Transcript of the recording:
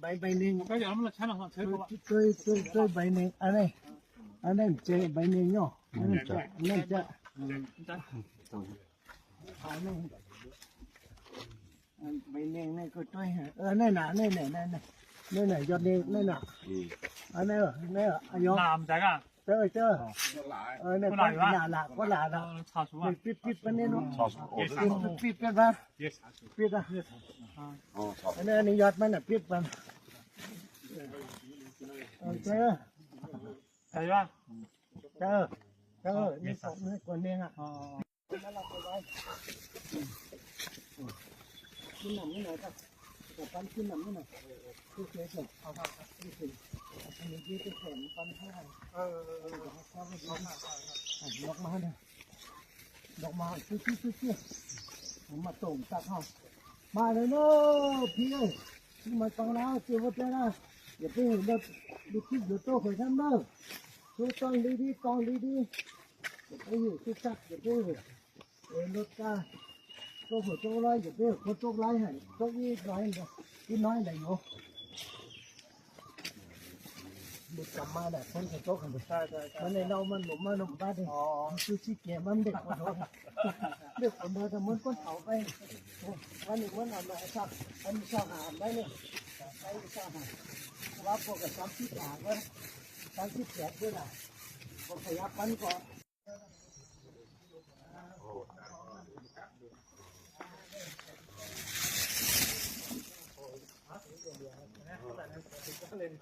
ใบหนึ่งก็อย่างนั้นเราใช้หลังเชิญเขาว่าตัวใบหนึ่งอันนั้นเจใบหนึ่งเนาะอันนั้นจะอันนั้นใบหนึ่งนี่ก็ตัวนั่นน่ะยอดเด็กนั่นน่ะอันนั้นนี่อายอ น้ำใจกันเจอเนี่ยก็หลาละปิดปนนี่เนาะปิดเป็นป่ะปิดอ่ะอันนี้ยอดมันอ่ะปิดมันเจอ ใช่ป่ะนี่สองนี่คนเนี้ยอ่ะขึ้นหนำนี่หน่อยครับปั้นขึ้นหนำนี่หน่อยคือเฉยๆเอาที่ถึงอันนี้ที่เป็นแขนปั้นเท่าไหร่ดอกมาเนี่ยดอกมาชื่อผมมาส่งตักเขามาเลยเนาะพี่เอ้ยมาฟังแล้วเจ้าวัดนะอย่าไปเห็นรถดูคลิปดูโต้เคยทำเนาะดูกองดีๆอย่าไปอยู่ทุกจักอย่าไปรถก้าโต้หัวโต้ไรอย่าไปคนโต้ไรให้โต้ยี่น้อยที่น้อยไหนเนาะบุกกลับมาแหละคนจะโต๊ะกันไปมันในเรามันหลุมมันหลุมบ้านเองคือชี้แกมันเด็กคนโตเด็กคนโตแต่มันคนเผาไปวันนี้วันอะไรครับอันนี้ชอบหาได้เนี่ยไปชอบหาว่าพวกกับซ้ำที่หาก็ซ้ำที่แฉกด้วยนะพวกขยับปั้นก่อนเล่น